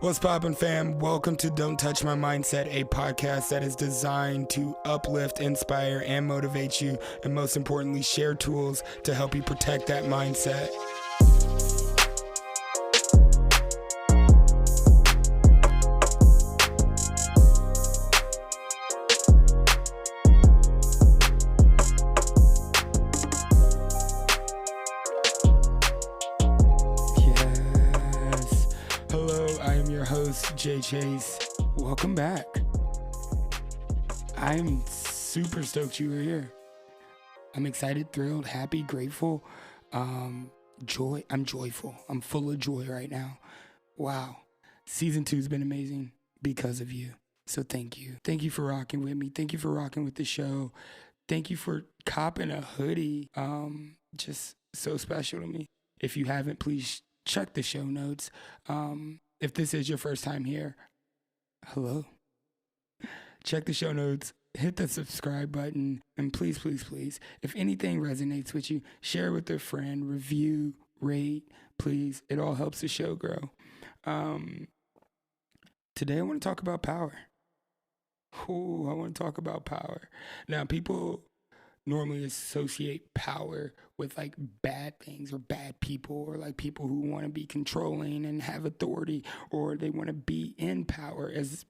What's poppin', fam? Welcome to Don't Touch My Mindset, a podcast that is designed to uplift, inspire, and motivate you, and most importantly, share tools to help you protect that mindset. Jay Chase, welcome back. I'm super stoked you were here. I'm excited, thrilled, happy, grateful, joy. I'm joyful. I'm full of joy right now. Wow. Season 2 has been amazing because of you. So thank you. Thank you for rocking with me. Thank you for rocking with the show. Thank you for copping a hoodie. Just so special to me. If you haven't, please check the show notes. If this is your first time here, hello. Check the show notes, hit the subscribe button, and please, if anything resonates with you, share with a friend, review, rate, please. It all helps the show grow. Today I want to talk about power. I want to talk about power. Now, people normally associate power with like bad things or bad people, or like people who want to be controlling and have authority, or they want to be in power as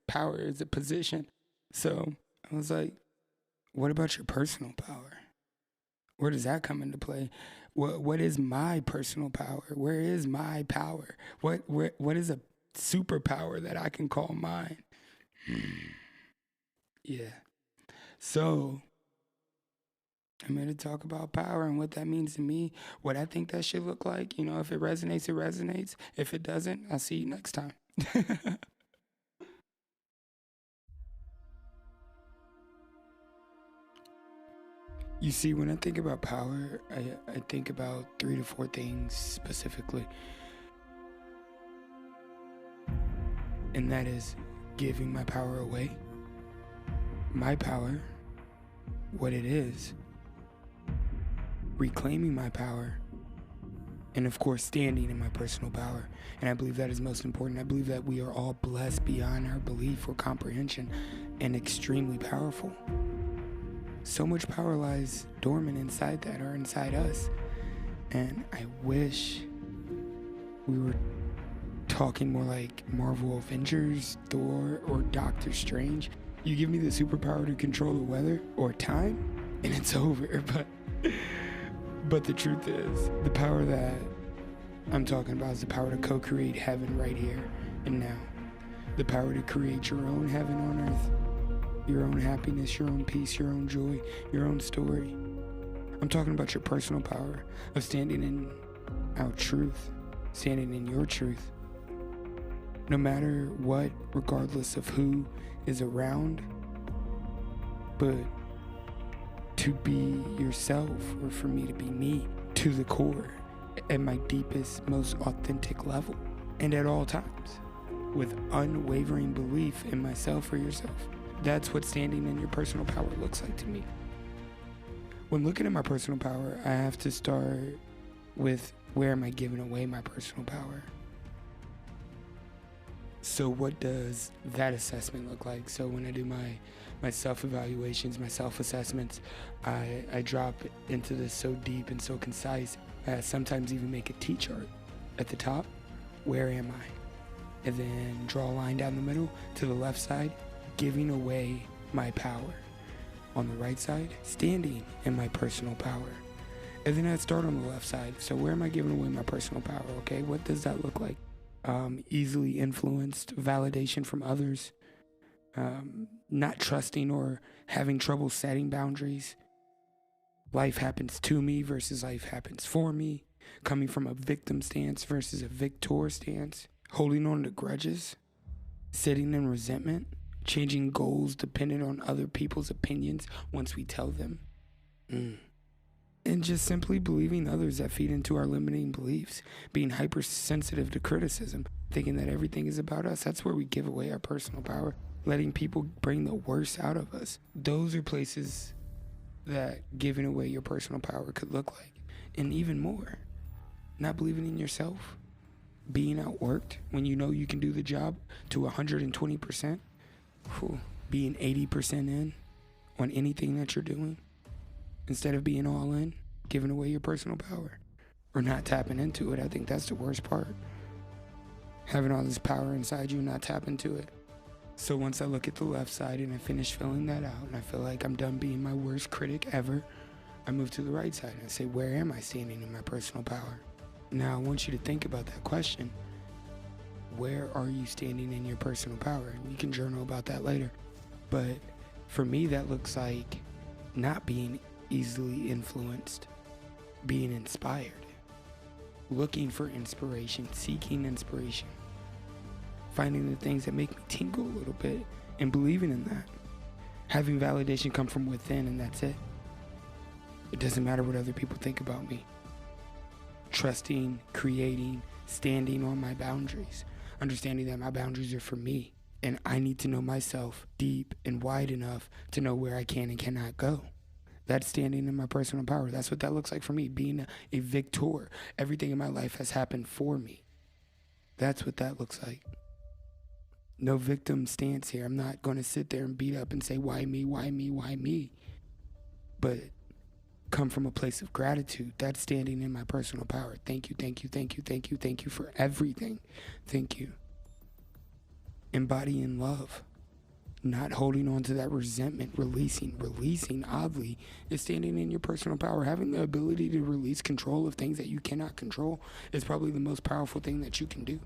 a position. So I was like, what about your personal power? Where does that come into play? What is my personal power? Where is my power? What is a superpower that I can call mine? Yeah. So I'm here to talk about power and what that means to me, what I think that should look like. You know, if it resonates, it resonates. If it doesn't, I'll see you next time. You see, when I think about power, I think about 3 to 4 things specifically. And that is giving my power away. My power, what it is. Reclaiming my power, and of course standing in my personal power. And I believe that is most important. I believe that we are all blessed beyond our belief or comprehension and extremely powerful. So much power lies dormant inside that, or inside us. And I wish we were talking more like Marvel Avengers, Thor, or Doctor Strange. You give me the superpower to control the weather or time, and it's over. But the truth is, the power that I'm talking about is the power to co-create heaven right here and now. The power to create your own heaven on earth, your own happiness, your own peace, your own joy, your own story. I'm talking about your personal power of standing in our truth, standing in your truth. No matter what, regardless of who is around, but to be yourself, or for me to be me, to the core, at my deepest, most authentic level, and at all times, with unwavering belief in myself or yourself. That's what standing in your personal power looks like to me. When looking at my personal power, I have to start with, where am I giving away my personal power? So what does that assessment look like? So when I do my self-evaluations, my self-assessments, I drop into this so deep and so concise. I sometimes even make a T-chart. At the top, where am I? And then draw a line down the middle to the left side, giving away my power. On the right side, standing in my personal power. And then I'd start on the left side. So where am I giving away my personal power? Okay, what does that look like? Easily influenced, validation from others, not trusting or having trouble setting boundaries. Life happens to me versus life happens for me. Coming from a victim stance versus a victor stance. Holding on to grudges. Sitting in resentment. Changing goals dependent on other people's opinions once we tell them. And just simply believing others that feed into our limiting beliefs. Being hypersensitive to criticism. Thinking that everything is about us. That's where we give away our personal power. Letting people bring the worst out of us. Those are places that giving away your personal power could look like. And even more, not believing in yourself. being outworked when you know you can do the job to 120%, being 80% in on anything that you're doing, instead of being all in, giving away your personal power or not tapping into it. I think that's the worst part. Having all this power inside you and not tap into it. So once I look at the left side and I finish filling that out and I feel like I'm done being my worst critic ever, I move to the right side and I say, where am I standing in my personal power? Now I want you to think about that question. Where are you standing in your personal power? You can journal about that later. But for me, that looks like not being easily influenced, being inspired, looking for inspiration, seeking inspiration, finding the things that make me tingle a little bit and believing in that. Having validation come from within, and that's it. It doesn't matter what other people think about me. Trusting, creating, standing on my boundaries, understanding that my boundaries are for me, and I need to know myself deep and wide enough to know where I can and cannot go. That's standing in my personal power. That's what that looks like for me, being a victor. Everything in my life has happened for me. That's what that looks like. No victim stance here. I'm not going to sit there and beat up and say, why me, why me, why me? But come from a place of gratitude. That's standing in my personal power. Thank you, thank you, thank you, thank you, thank you for everything. Thank you. Embodying love. Not holding on to that resentment, releasing oddly, is standing in your personal power. Having the ability to release control of things that you cannot control is probably the most powerful thing that you can do.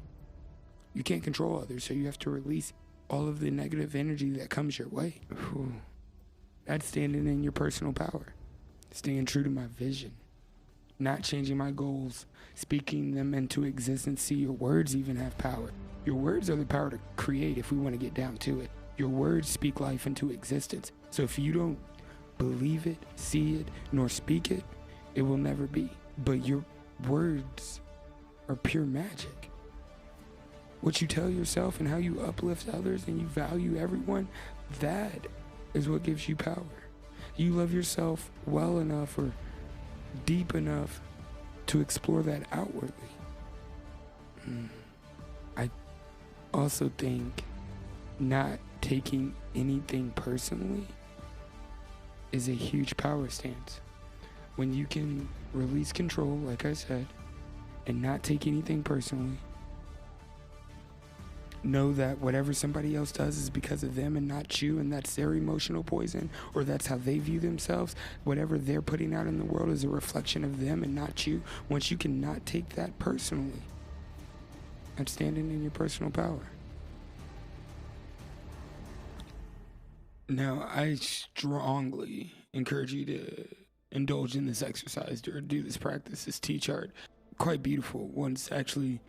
You can't control others, so you have to release all of the negative energy that comes your way. That's standing in your personal power. Staying true to my vision. Not changing my goals, speaking them into existence. See, your words even have power. Your words are the power to create if we want to get down to it. Your words speak life into existence. So if you don't believe it, see it, nor speak it, it will never be. But your words are pure magic. What you tell yourself and how you uplift others and you value everyone, that is what gives you power. You love yourself well enough or deep enough to explore that outwardly. I also think not taking anything personally is a huge power stance. When you can release control, like I said, and not take anything personally, know that whatever somebody else does is because of them and not you, and that's their emotional poison, or that's how they view themselves. Whatever they're putting out in the world is a reflection of them and not you. Once you can not take that personally, that's standing in your personal power. Now, I strongly encourage you to indulge in this exercise or do this practice, this T-chart. Quite beautiful once actually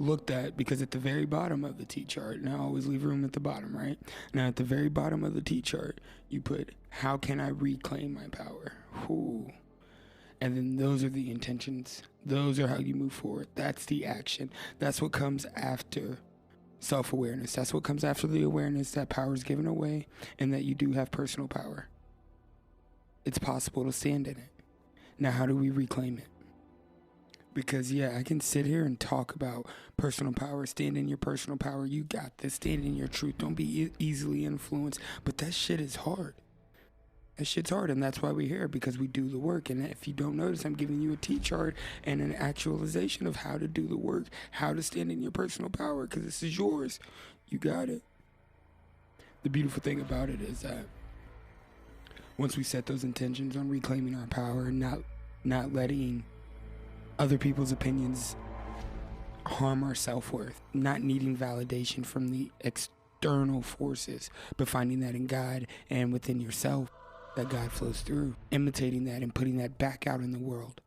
looked at, because at the very bottom of the T-chart, and I always leave room at the bottom, right? Now, at the very bottom of the T-chart, you put, how can I reclaim my power? And then those are the intentions. Those are how you move forward. That's the action. That's what comes after self-awareness. That's what comes after the awareness that power is given away and that you do have personal power. It's possible to stand in it. Now, how do we reclaim it? Because, I can sit here and talk about personal power. Stand in your personal power. You got this. Stand in your truth. Don't be easily influenced. But that shit is hard. That shit's hard, and that's why we're here, because we do the work. And if you don't notice, I'm giving you a T-chart and an actualization of how to do the work, how to stand in your personal power, because this is yours. You got it. The beautiful thing about it is that once we set those intentions on reclaiming our power and not letting other people's opinions harm our self-worth, not needing validation from the external forces, but finding that in God and within yourself, that God flows through, imitating that and putting that back out in the world.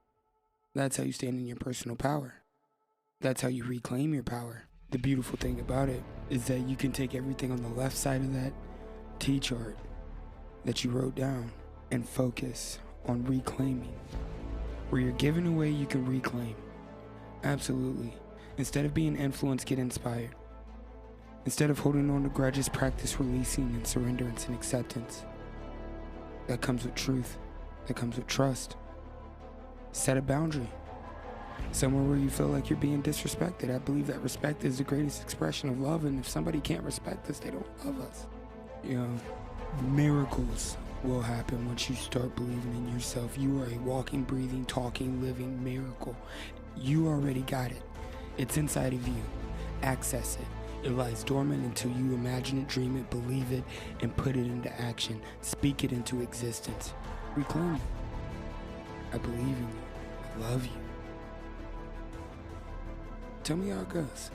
That's how you stand in your personal power. That's how you reclaim your power. The beautiful thing about it is that you can take everything on the left side of that T-chart that you wrote down and focus on reclaiming. Where you're giving away, you can reclaim. Absolutely. Instead of being influenced, get inspired. Instead of holding on to grudges, practice releasing and surrenderance and acceptance. That comes with truth. That comes with trust. Set a boundary. Somewhere where you feel like you're being disrespected. I believe that respect is the greatest expression of love, and if somebody can't respect us, they don't love us. You know, miracles will happen once you start believing in yourself. You are a walking, breathing, talking, living miracle. You already got it. It's inside of you. Access it. It lies dormant until you imagine it, dream it, believe it, and put it into action. Speak it into existence. Reclaim it. I believe in you. I love you. Tell me how it goes.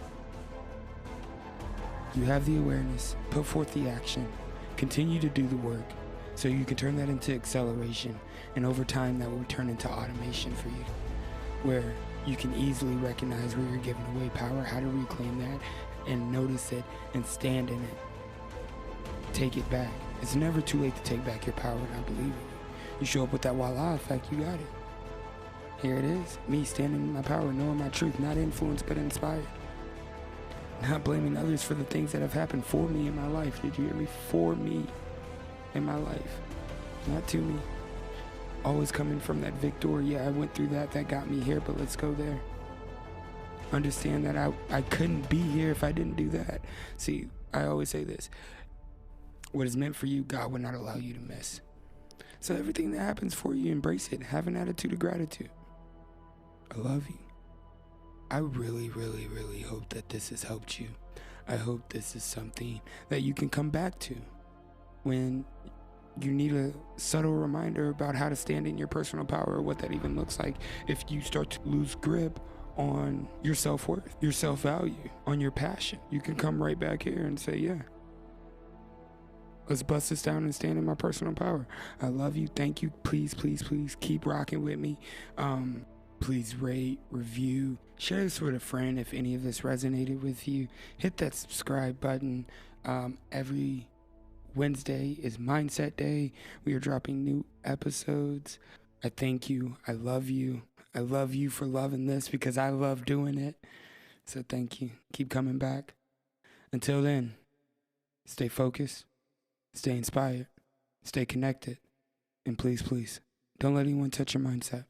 You have the awareness. Put forth the action. Continue to do the work so you can turn that into acceleration. And over time, that will turn into automation for you, where you can easily recognize where you're giving away power, how to reclaim that, and notice it and stand in it. Take it back. It's never too late to take back your power, and I believe in you. You show up with that voila effect, you got it. Here it is, me standing in my power, knowing my truth, not influenced but inspired. Not blaming others for the things that have happened for me in my life. Did you hear me? For me in my life, not to me. Always coming from that victory. Yeah, I went through that got me here, but let's go there. Understand that I couldn't be here if I didn't do that. See, I always say this. What is meant for you, God will not allow you to miss. So everything that happens for you, embrace it. Have an attitude of gratitude. I love you. I really, really, really hope that this has helped you. I hope this is something that you can come back to when you need a subtle reminder about how to stand in your personal power, or what that even looks like if you start to lose grip on your self-worth, your self-value, on your passion. You can come right back here and say, yeah, let's bust this down and stand in my personal power. I love you. Thank you. Please, please, please keep rocking with me. Please rate, review, share this with a friend if any of this resonated with you. Hit that subscribe button. Every Wednesday is Mindset Day. We are dropping new episodes. I thank you. I love you. I love you for loving this because I love doing it. So thank you. Keep coming back. Until then, stay focused, stay inspired, stay connected, and please, please, don't let anyone touch your mindset.